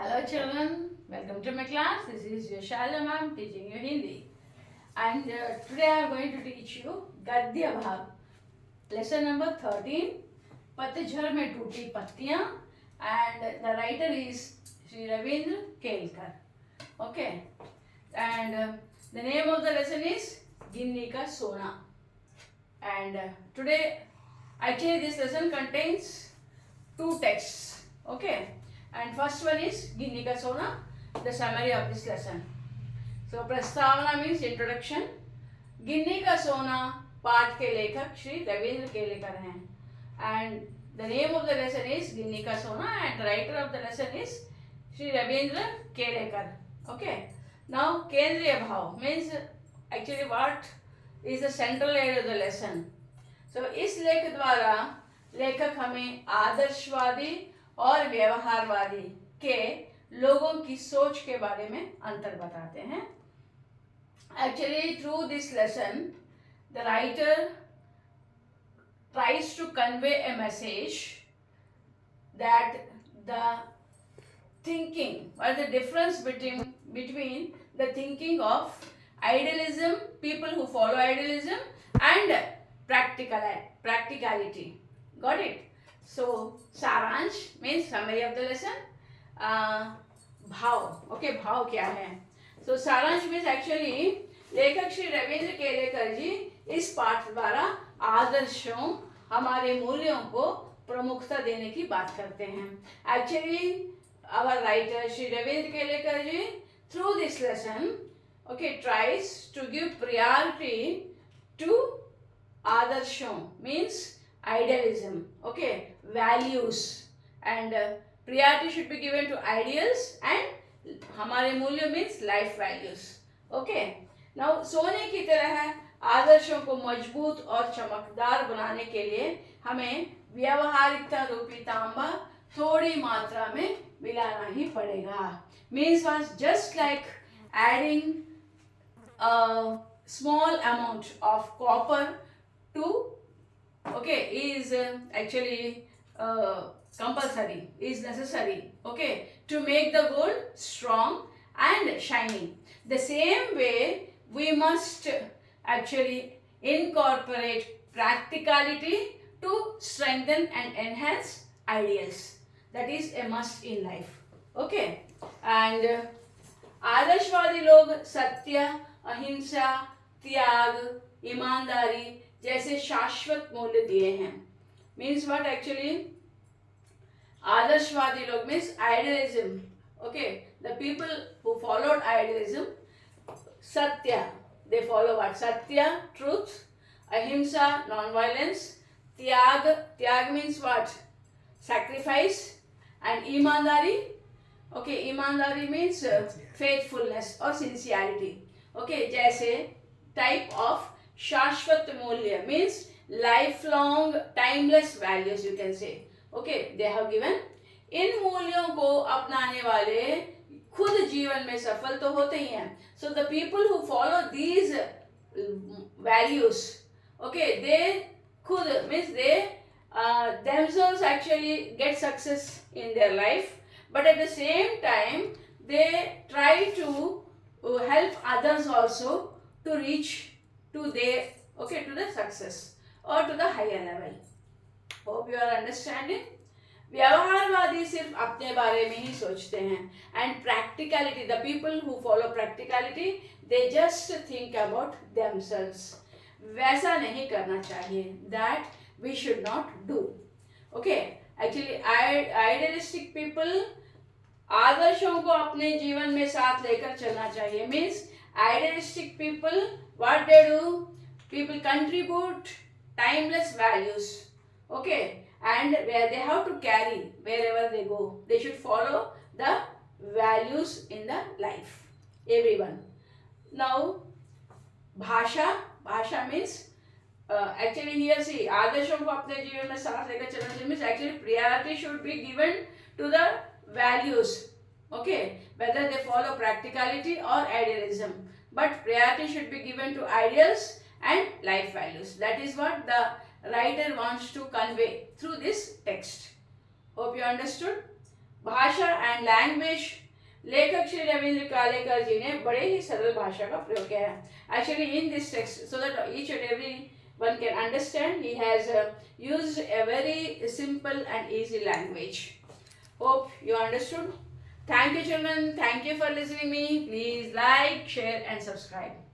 Hello children, welcome to my class. This is Yashala ma'am teaching you Hindi. And today I am going to teach you Gadya Bhag. Lesson number 13, Patjhar mein tooti pattiyan, and the writer is Sri Ravindra Kelkar. Okay, and the name of the lesson is Ginni Ka Sona. And today actually this lesson contains two texts. Okay, and first one is Ginni Ka Sona, the summary of this lesson. So प्रस्तावना means introduction. गिन्नी का सोना पाठ के लेखक श्री रविंद्र केलेकर हैं. And the name of the lesson is गिन्नी का सोना and the writer of the lesson is Shri Ravindra Kelkar. Okay. Now केंद्रीय भाव means actually what is the central area of the lesson. So इस लेख द्वारा लेखक हमें आदर्शवादी और व्यवहारवादी के लोगों की सोच के बारे में अंतर बताते हैं. Actually, through this lesson, the writer tries to convey a message that the thinking, or the difference between the thinking of idealism, people who follow idealism, and practicality. Got it? So, सारांश means summary of the lesson. भाव, okay, भाव क्या है? So, सारांश means actually लेखक श्री रविंद्र केलेकर जी इस पाठ द्वारा आदर्शों, हमारे मूल्यों को प्रमुखता देने की बात करते हैं. Actually, our writer Shri Ravindra Kelkar ji through this lesson, okay, tries to give priority to आदर्शों means idealism, okay, values, and priority should be given to ideals and हमारे मूल्य means life values. Okay. Now सोने की तरह आदर्शों को मजबूत और चमकदार बनाने के लिए हमें व्यवहारिकता रूपी तांबा थोड़ी मात्रा में मिलाना ही पड़ेगा. Means was just like adding a small amount of copper to, okay, is actually compulsory, is necessary, okay, to make the gold strong and shining. The same way we must actually incorporate practicality to strengthen and enhance ideals. That is a must in life. Okay. And आदर्शवादी लोग सत्य, अहिंसा, त्याग, ईमानदारी जैसे शाश्वत मूल्य दिए हैं. Means what actually? आदर्शवादी लोग means idealism. Okay, the people who followed idealism, satya, they follow what? Satya, truth, ahimsa, non-violence, tyag means what? Sacrifice, and imandari, okay, imandari means faithfulness or sincerity. Okay, जैसे type of शाश्वत मूल्य means lifelong timeless values you can say. Okay, they have given. इन मूल्यों को अपनाने वाले खुद जीवन में सफल तो होते ही हैं. So the people who follow these values, okay, they खुद means they themselves actually get success in their life, but at the same time they try to help others also to reach to their, okay, to the success or to the higher level. Hope you are understanding. व्यवहारवादी सिर्फ अपने बारे में ही सोचते हैं. And practicality, the people who follow practicality, they just think about themselves. वैसा नहीं करना चाहिए. That we should not do. Okay, actually idealistic people आदर्शों को अपने जीवन में साथ लेकर चलना चाहिए. Means idealistic people what they do, people contribute timeless values, okay, and where they have to carry wherever they go, they should follow the values in the life, everyone. Now bhasha means actually here see आदर्शों को अपने जीवन में साथ लेकर चलना चाहिए. means actually priority should be given to the values, okay, whether they follow practicality or idealism, but priority should be given to ideals and life values. That is what the writer wants to convey through this text. Hope you understood. Bhasha and and language लेखक श्री रविंद्र कालेकर जी ने बड़े ही सरल भाषा का प्रयोग किया है actually in this text so that each and every one can understand. He has used a very simple and easy language. Hope you understood. Thank you children. Thank you for listening me. Please like, share and subscribe.